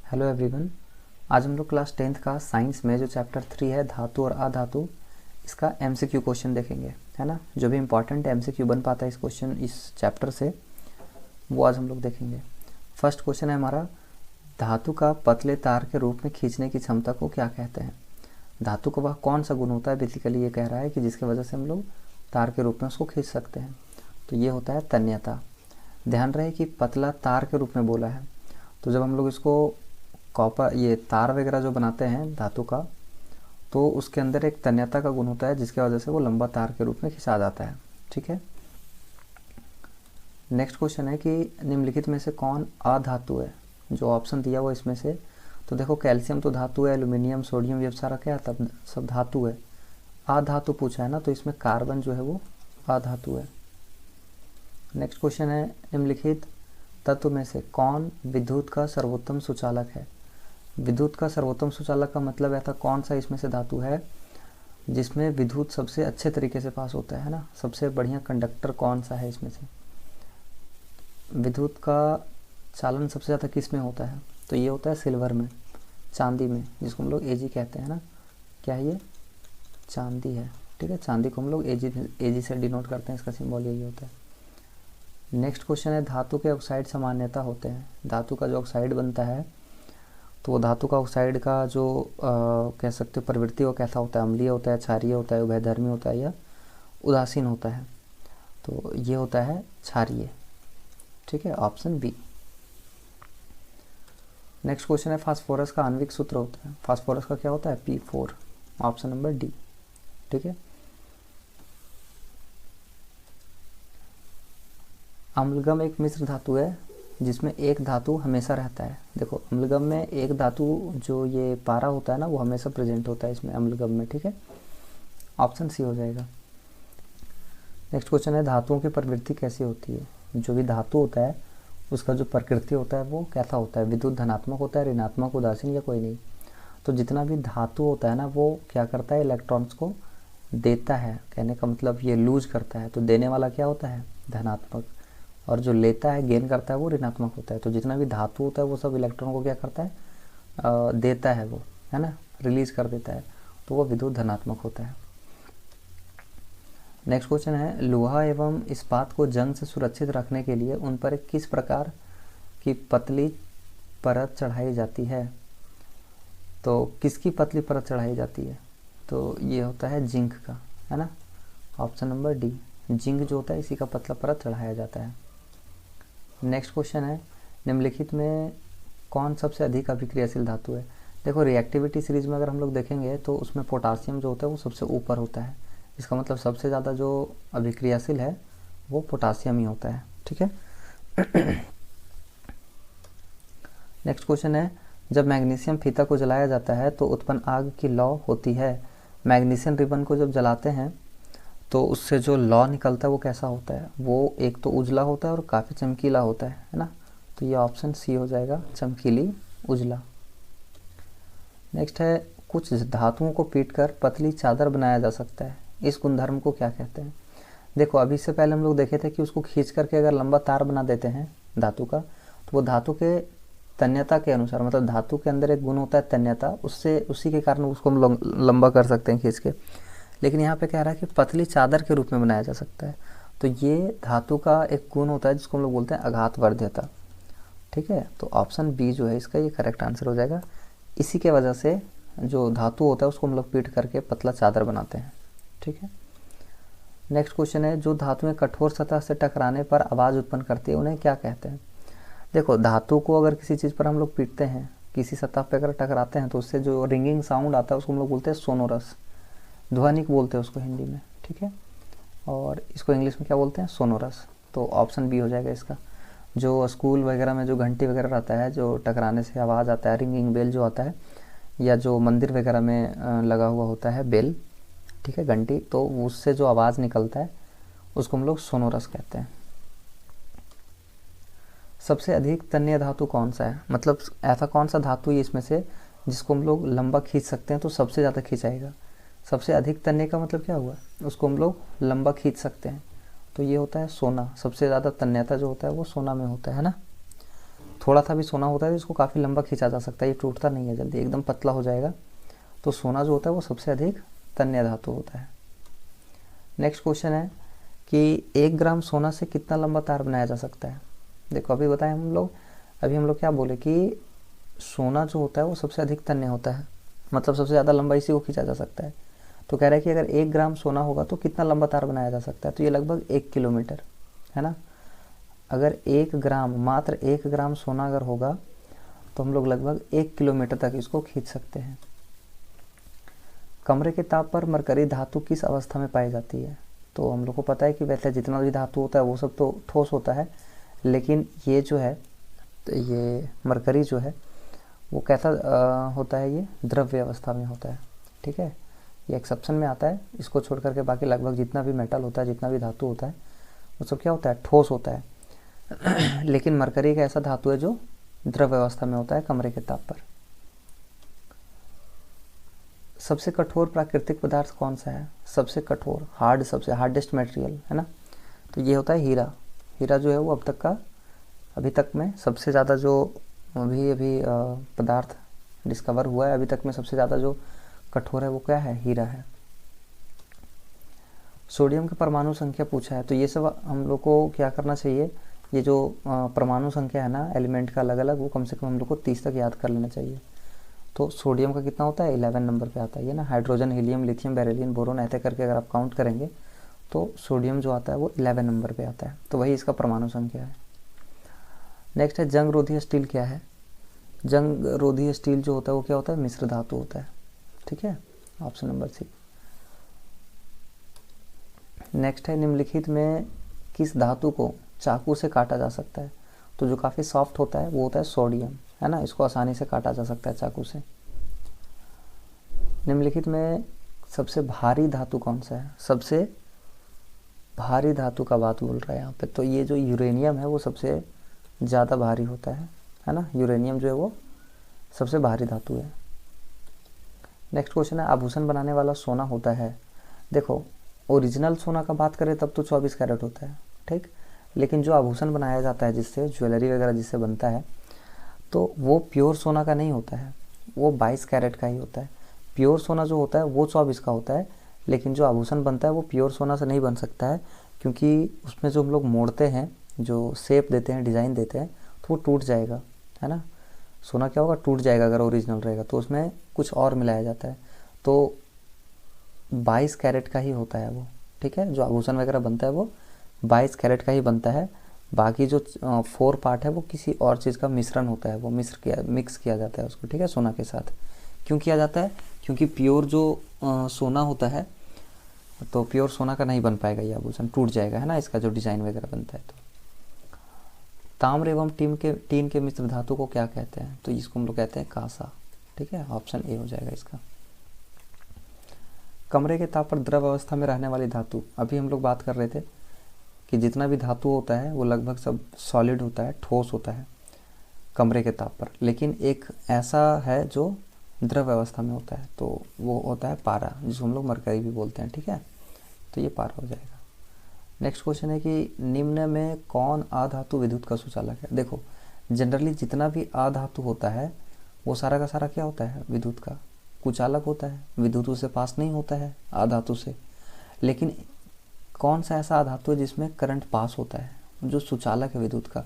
Hello everyone. आज हम लोग क्लास 10th का साइंस में जो चैप्टर 3 है धातु और अधातु, इसका एमसीक्यू क्वेश्चन देखेंगे, है ना। जो भी इम्पोर्टेंट एमसीक्यू बन पाता है इस चैप्टर से, वो आज हम लोग देखेंगे। फर्स्ट क्वेश्चन है हमारा, धातु का पतले तार के रूप में खींचने की क्षमता को क्या कहते हैं। धातु का वह कौन सा गुण होता है, बेसिकली ये कह रहा है कि जिसकी वजह से हम लोग तार के रूप में उसको खींच सकते हैं। तो ये होता है तन्यता। ध्यान रहे कि पतला तार के रूप में बोला है, तो जब हम लोग इसको कॉपर ये तार वगैरह जो बनाते हैं धातु का, तो उसके अंदर एक तन्यता का गुण होता है जिसकी वजह से वो लंबा तार के रूप में खिंचा जाता है। ठीक है। नेक्स्ट क्वेश्चन है कि निम्नलिखित में से कौन अधातु है। जो ऑप्शन दिया हुआ इसमें से, तो देखो कैल्शियम तो धातु है, एल्यूमिनियम, सोडियम, ये सारा क्या तब सब धातु है। अधातु पूछा है ना, तो इसमें कार्बन जो है वो अधातु है। नेक्स्ट क्वेश्चन है, निम्नलिखित तत्व में से कौन विद्युत का सर्वोत्तम सुचालक है। विद्युत का सर्वोत्तम सुचालक का मतलब ऐसा कौन सा इसमें से धातु है जिसमें विद्युत सबसे अच्छे तरीके से पास होता है ना। सबसे बढ़िया कंडक्टर कौन सा है इसमें से, विद्युत का चालन सबसे ज़्यादा किस में होता है, तो ये होता है सिल्वर में, चांदी में, जिसको हम लोग एजी कहते हैं ना। क्या है ये, चांदी है। ठीक है, चांदी को हम लोग एजी से डिनोट करते हैं, इसका सिंबल यही होता है। नेक्स्ट क्वेश्चन है, धातु के ऑक्साइड सामान्यता होते हैं। धातु का जो ऑक्साइड बनता है, तो वो धातु का ऑक्साइड का जो कह सकते हो प्रवृत्ति वो कैसा होता है, अम्लीय होता है, क्षारीय होता है, उभयधर्मी होता है या उदासीन होता है। तो ये होता है क्षारीय। ठीक है, ऑप्शन बी। नेक्स्ट क्वेश्चन है, फास्फोरस का आणविक सूत्र होता है। फास्फोरस का क्या होता है, P4, ऑप्शन नंबर डी। ठीक है। अम्लगम एक मिश्र धातु है जिसमें एक धातु हमेशा रहता है। देखो अम्लगम में एक धातु जो ये पारा होता है ना, वो हमेशा प्रेजेंट होता है इसमें अम्लगम में। ठीक है, ऑप्शन सी हो जाएगा। नेक्स्ट क्वेश्चन है, धातुओं की प्रवृत्ति कैसी होती है। जो भी धातु होता है उसका जो प्रकृति होता है वो कैसा होता है, विद्युत धनात्मक होता है, ऋणात्मक, उदासीन या कोई नहीं। तो जितना भी धातु होता है ना, वो क्या करता है, इलेक्ट्रॉन्स को देता है। कहने का मतलब ये लूज करता है, तो देने वाला क्या होता है, धनात्मक, और जो लेता है, गेन करता है, वो ऋणात्मक होता है। तो जितना भी धातु होता है वो सब इलेक्ट्रॉन को क्या करता है, देता है वो, है ना, रिलीज कर देता है, तो वो विद्युत धनात्मक होता है। नेक्स्ट क्वेश्चन है, लोहा एवं इस्पात को जंग से सुरक्षित रखने के लिए उन पर किस प्रकार की पतली परत चढ़ाई जाती है। तो किसकी पतली परत चढ़ाई जाती है, तो ये होता है जिंक का, है ना, ऑप्शन नंबर डी। जिंक जो होता है इसी का पतला परत चढ़ाया जाता है। नेक्स्ट क्वेश्चन है, निम्नलिखित में कौन सबसे अधिक अभिक्रियाशील धातु है। देखो रिएक्टिविटी सीरीज में अगर हम लोग देखेंगे तो उसमें पोटासियम जो होता है वो सबसे ऊपर होता है। इसका मतलब सबसे ज़्यादा जो अभिक्रियाशील है वो पोटासियम ही होता है। ठीक है। नेक्स्ट क्वेश्चन है, जब मैग्नीशियम फीता को जलाया जाता है तो उत्पन्न आग की लौ होती है। मैग्नीशियम रिबन को जब जलाते हैं तो उससे जो लौ निकलता है वो कैसा होता है, वो एक तो उजला होता है और काफ़ी चमकीला होता है ना। तो ये ऑप्शन सी हो जाएगा, चमकीली, उजला। नेक्स्ट है, कुछ धातुओं को पीटकर पतली चादर बनाया जा सकता है। इस गुणधर्म को क्या कहते हैं। देखो अभी से पहले हम लोग देखे थे कि उसको खींच करके अगर लंबा तार बना देते हैं धातु का, तो वो धातु के तन्यता के अनुसार, मतलब धातु के अंदर एक गुण होता है तन्यता, उससे उसी के कारण उसको हम लंबा कर सकते हैं खींच के। लेकिन यहाँ पे कह रहा है कि पतली चादर के रूप में बनाया जा सकता है। तो ये धातु का एक गुण होता है जिसको हम लोग बोलते हैं आघातवर्ध्यता। ठीक है, तो ऑप्शन बी जो है इसका ये करेक्ट आंसर हो जाएगा। इसी के वजह से जो धातु होता है उसको हम लोग पीट करके पतला चादर बनाते हैं। ठीक है। नेक्स्ट क्वेश्चन है, जो धातुएं कठोर सतह से टकराने पर आवाज़ उत्पन्न करती है उन्हें क्या कहते हैं। देखो धातु को अगर किसी चीज़ पर हम लोग पीटते हैं, किसी सतह पर अगर टकराते हैं, तो उससे जो रिंगिंग साउंड आता है उसको हम लोग बोलते हैं सोनोरस, ध्वनिक बोलते हैं उसको हिंदी में। ठीक है, और इसको इंग्लिश में क्या बोलते हैं, सोनोरस। तो ऑप्शन बी हो जाएगा इसका। जो स्कूल वगैरह में जो घंटी वगैरह रहता है, जो टकराने से आवाज़ आता है, रिंगिंग बेल जो आता है, या जो मंदिर वगैरह में लगा हुआ होता है बेल, ठीक है, घंटी, तो उससे जो आवाज़ निकलता है उसको हम लोग सोनोरस कहते हैं। सबसे अधिक तन्य धातु कौन सा है, मतलब ऐसा कौन सा धातु है इसमें से जिसको हम लोग लंबा खींच सकते हैं, तो सबसे ज़्यादा खींचाएगा। सबसे अधिक तन्य का मतलब क्या हुआ, उसको हम लोग लंबा खींच सकते हैं, तो ये होता है सोना। सबसे ज़्यादा तन्यता जो होता है वो सोना में होता है ना। थोड़ा सा भी सोना होता है तो इसको काफ़ी लंबा खींचा जा सकता है, ये टूटता नहीं है जल्दी, एकदम पतला हो जाएगा। तो सोना जो होता है वो सबसे अधिक तन्य धातु होता है। नेक्स्ट क्वेश्चन है कि 1 ग्राम सोना से कितना लंबा तार बनाया जा सकता है। देखो अभी बताएं अभी हम लोग क्या बोले कि सोना जो होता है वो सबसे अधिक तन्य होता है, मतलब सबसे ज़्यादा लंबा इसी को खींचा जा सकता है। तो कह रहा है कि अगर 1 ग्राम सोना होगा तो कितना लंबा तार बनाया जा सकता है, तो ये लगभग 1 किलोमीटर है ना। अगर 1 ग्राम, मात्र 1 ग्राम सोना अगर होगा तो हम लोग लगभग 1 किलोमीटर तक इसको खींच सकते हैं। कमरे के ताप पर मरकरी धातु किस अवस्था में पाई जाती है। तो हम लोग को पता है कि वैसे जितना भी धातु होता है वो सब तो ठोस होता है, लेकिन ये जो है तो ये मरकरी जो है वो कैसा होता है, ये द्रव्य अवस्था में होता है। ठीक है, ये एक्सेप्शन में आता है, इसको छोड़ करके बाकी लगभग जितना भी मेटल होता है, जितना भी धातु होता है वो सब क्या होता है, ठोस होता है। लेकिन मरकरी एक ऐसा धातु है जो द्रव्य अवस्था में होता है कमरे के ताप पर। सबसे कठोर प्राकृतिक पदार्थ कौन सा है, सबसे कठोर, सबसे हार्डेस्ट मटेरियल है ना, तो ये होता है हीरा। हीरा जो है वो अभी तक में सबसे ज़्यादा जो अभी पदार्थ डिस्कवर हुआ है अभी तक में सबसे ज़्यादा जो कठोर है वो क्या है, हीरा है। सोडियम की परमाणु संख्या पूछा है, तो ये सब हम लोग को क्या करना चाहिए, ये जो परमाणु संख्या है ना एलिमेंट का अलग अलग, वो कम से कम हम लोग को 30 तक याद कर लेना चाहिए। तो सोडियम का कितना होता है, 11 नंबर पे आता है ये ना। Hydrogen, helium, lithium, beryllium, boron ऐसे करके अगर आप काउंट करेंगे तो सोडियम जो आता है वो 11 नंबर पे आता है, तो वही इसका परमाणु संख्या है। नेक्स्ट है जंग रोधी स्टील क्या है। जंग रोधी स्टील जो होता है वो क्या होता है, मिश्र धातु होता है। ठीक है, ऑप्शन नंबर सी। नेक्स्ट है निम्नलिखित में किस धातु को चाकू से काटा जा सकता है। तो जो काफ़ी सॉफ्ट होता है वो होता है सोडियम है ना, इसको आसानी से काटा जा सकता है चाकू से। निम्नलिखित में सबसे भारी धातु कौन सा है, सबसे भारी धातु का बात बोल रहा है यहाँ पे, तो ये जो यूरेनियम है वो सबसे ज़्यादा भारी होता है ना। यूरेनियम जो है वो सबसे भारी धातु है। नेक्स्ट क्वेश्चन है आभूषण बनाने वाला सोना होता है। देखो ओरिजिनल सोना का बात करें तब तो 24 कैरेट होता है, ठीक, लेकिन जो आभूषण बनाया जाता है जिससे ज्वेलरी वगैरह जिससे बनता है तो वो प्योर सोना का नहीं होता है, वो 22 कैरेट का ही होता है। प्योर सोना जो होता है वो 24 का होता है, लेकिन जो आभूषण बनता है वो प्योर सोना से नहीं बन सकता है, क्योंकि उसमें जो हम लोग मोड़ते हैं, जो शेप देते हैं, डिज़ाइन देते हैं, तो वो टूट जाएगा है ना। सोना क्या होगा, टूट जाएगा अगर ओरिजिनल रहेगा, तो उसमें कुछ और मिलाया जाता है, तो 22 कैरेट का ही होता है वो। ठीक है, जो आभूषण वगैरह बनता है वो 22 कैरेट का ही बनता है। बाकी जो 4 पार्ट है वो किसी और चीज़ का मिश्रण होता है, वो मिक्स किया जाता है उसको, ठीक है, सोना के साथ। क्यों किया जाता है, क्योंकि प्योर जो सोना होता है तो प्योर सोना का नहीं बन पाएगा ये आभूषण, टूट जाएगा है ना, इसका जो डिज़ाइन वगैरह बनता है। तो ताम्र एवं टीन के मिश्र धातु को क्या कहते हैं, तो इसको हम लोग कहते हैं कांसा। ठीक है, ऑप्शन ए हो जाएगा इसका। कमरे के ताप पर द्रव अवस्था में रहने वाली धातु, अभी हम लोग बात कर रहे थे कि जितना भी धातु होता है वो लगभग सब सॉलिड होता है, ठोस होता है कमरे के ताप पर, लेकिन एक ऐसा है जो द्रव अवस्था में होता है, तो वो होता है पारा, जिसको हम लोग मरकरी भी बोलते हैं। ठीक है, तो ये पारा हो जाएगा। नेक्स्ट क्वेश्चन है कि निम्न में कौन आधातु विद्युत का सुचालक है। देखो जनरली जितना भी आधातु होता है वो सारा का सारा क्या होता है, विद्युत का कुचालक होता है, विद्युत उससे पास नहीं होता है आधातु से। लेकिन कौन सा ऐसा आधातु है जिसमें करंट पास होता है, जो सुचालक है विद्युत का,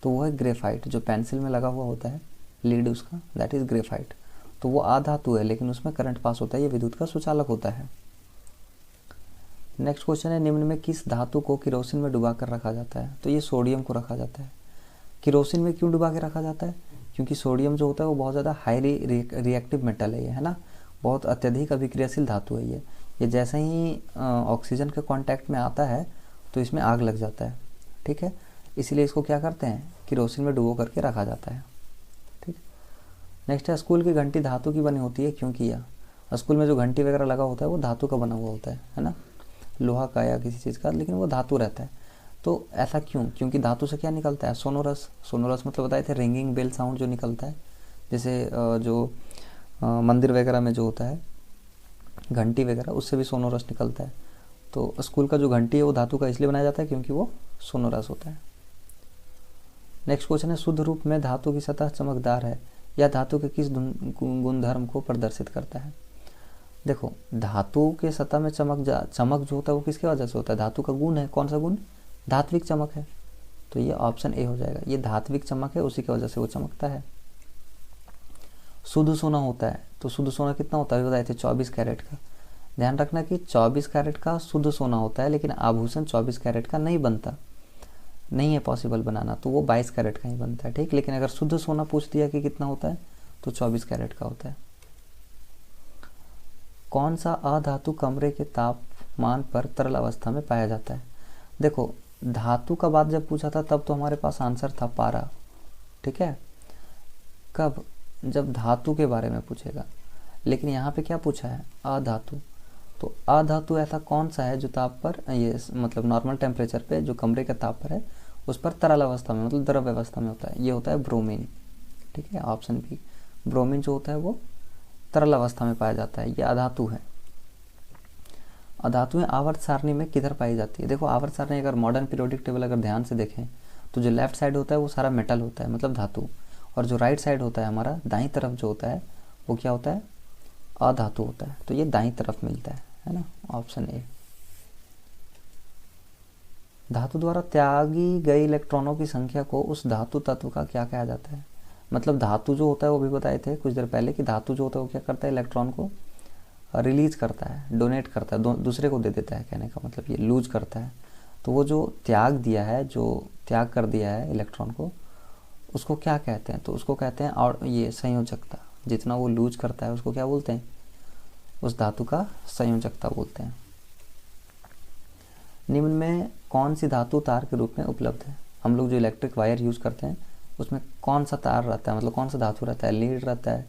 तो वो है ग्रेफाइट, जो पेंसिल में लगा हुआ होता है लीड उसका, दैट इज ग्रेफाइट। तो वो आधातु है लेकिन उसमें करंट पास होता है, ये विद्युत का सुचालक होता है। नेक्स्ट क्वेश्चन है निम्न में किस धातु को किरोसिन में डुबा कर रखा जाता है, तो ये सोडियम को रखा जाता है। किरोसिन में क्यों डुबा के रखा जाता है, क्योंकि सोडियम जो होता है वो बहुत ज़्यादा हाईली रिएक्टिव मेटल है ये, है ना, बहुत अत्यधिक अभिक्रियाशील धातु है ये जैसे ही ऑक्सीजन के कांटेक्ट में आता है तो इसमें आग लग जाता है। ठीक है, इसीलिए इसको क्या करते हैं, किरोसिन में डुबो करके रखा जाता है। ठीक, नेक्स्ट है स्कूल की घंटी धातु की बनी होती है, क्यों किया। स्कूल में जो घंटी वगैरह लगा होता है वो धातु का बना हुआ होता है ना, लोहा का या किसी चीज़ का, लेकिन वो धातु रहता है। तो ऐसा क्यों, क्योंकि धातु से क्या निकलता है, सोनोरस। सोनोरस मतलब बताए थे रिंगिंग बेल साउंड जो निकलता है, जैसे जो मंदिर वगैरह में जो होता है घंटी वगैरह, उससे भी सोनोरस निकलता है। तो स्कूल का जो घंटी है वो धातु का इसलिए बनाया जाता है क्योंकि वो सोनोरस होता है। नेक्स्ट क्वेश्चन है, शुद्ध रूप में धातु की सतह चमकदार है, या धातु के किस गुणधर्म को प्रदर्शित करता है? देखो, धातु के सतह में चमक जो होता है वो किसकी वजह से होता है? धातु का गुण है। कौन सा गुण? धात्विक चमक है। तो ये ऑप्शन ए हो जाएगा, ये धात्विक चमक है, उसी की वजह से वो चमकता है। शुद्ध सोना होता है, तो शुद्ध सोना कितना होता है बताए थे? 24 कैरेट का। ध्यान रखना कि 24 कैरेट का शुद्ध सोना होता है, लेकिन आभूषण 24 कैरेट का नहीं बनता, नहीं है पॉसिबल बनाना, तो वो 22 कैरेट का ही बनता है, ठीक। लेकिन अगर शुद्ध सोना पूछ दिया कि कितना होता है, तो 24 कैरेट का होता है। कौन सा अधातु कमरे के तापमान पर तरल अवस्था में पाया जाता है? देखो, धातु का बात जब पूछा था तब तो हमारे पास आंसर था पारा, ठीक है। कब? जब धातु के बारे में पूछेगा। लेकिन यहाँ पे क्या पूछा है? अधातु। तो अधातु ऐसा कौन सा है जो ताप पर, ये मतलब नॉर्मल टेम्परेचर पे, जो कमरे का ताप पर है उस पर तरल अवस्था में मतलब द्रव अवस्था में होता है? ये होता है ब्रोमीन, ठीक है, ऑप्शन बी। ब्रोमीन जो होता है वो तरल अवस्था में पाया जाता है, ये अधातु है। अधातुएं आवर्त सारणी में किधर पाई जाती है? देखो, आवर्त सारणी अगर मॉडर्न पीरियोडिक टेबल अगर ध्यान से देखें तो जो लेफ्ट साइड होता है वो सारा मेटल होता है, मतलब धातु, और जो राइट साइड होता है हमारा, दाईं तरफ जो होता है वो क्या होता है? अधातु होता है। तो ये दाईं तरफ मिलता है ना, ऑप्शन ए। धातु द्वारा त्यागी गई इलेक्ट्रॉनों की संख्या को उस धातु तत्व का क्या कहा जाता है? मतलब धातु जो होता है वो भी बताए थे कुछ देर पहले कि धातु जो होता है वो क्या करता है? इलेक्ट्रॉन को रिलीज करता है, डोनेट करता है, दूसरे को दे देता है, कहने का मतलब ये लूज करता है। तो वो जो त्याग दिया है, जो त्याग कर दिया है इलेक्ट्रॉन को, उसको क्या कहते हैं? तो उसको कहते हैं, और ये संयोजकता, जितना वो लूज करता है उसको क्या बोलते हैं? उस धातु का संयोजकता बोलते हैं। निम्न में कौन सी धातु तार के रूप में उपलब्ध है? हम लोग जो इलेक्ट्रिक वायर यूज़ करते हैं उसमें कौन सा तार रहता है, मतलब कौन सा धातु रहता है? लीड रहता है,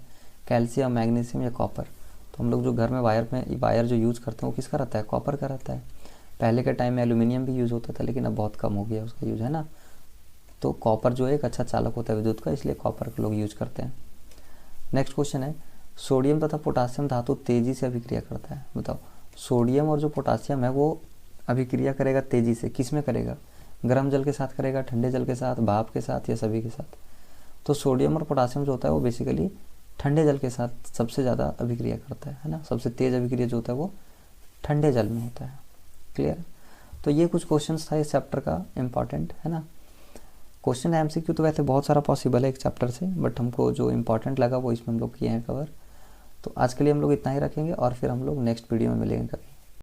कैल्शियम, मैग्नीशियम या कॉपर? तो हम लोग जो घर में वायर जो यूज़ करते हैं वो किसका रहता है? कॉपर का रहता है। पहले के टाइम में एल्यूमिनियम भी यूज़ होता था, लेकिन अब बहुत कम हो गया उसका यूज़, है ना। तो कॉपर जो है एक अच्छा चालक होता है विद्युत का, इसलिए कॉपर के लोग यूज करते हैं। नेक्स्ट क्वेश्चन है, सोडियम तथा पोटासियम धातु तेजी से अभिक्रिया करता है। बताओ, सोडियम और जो पोटासियम है वो अभिक्रिया करेगा तेजी से, किस में करेगा? गर्म जल के साथ करेगा, ठंडे जल के साथ, भाप के साथ, या सभी के साथ? तो सोडियम और पोटासियम जो होता है वो बेसिकली ठंडे जल के साथ सबसे ज़्यादा अभिक्रिया करता है ना। सबसे तेज अभिक्रिया जो होता है वो ठंडे जल में होता है। क्लियर? तो ये कुछ क्वेश्चंस था इस चैप्टर का, इम्पॉर्टेंट है ना। क्वेश्चन एमसीक्यू तो वैसे बहुत सारा पॉसिबल है एक चैप्टर से, बट हमको जो इम्पोर्टेंट लगा वो इसमें हम लोग किए हैं कवर। तो आज के लिए हम लोग इतना ही रखेंगे, और फिर हम लोग नेक्स्ट वीडियो में मिलेंगे।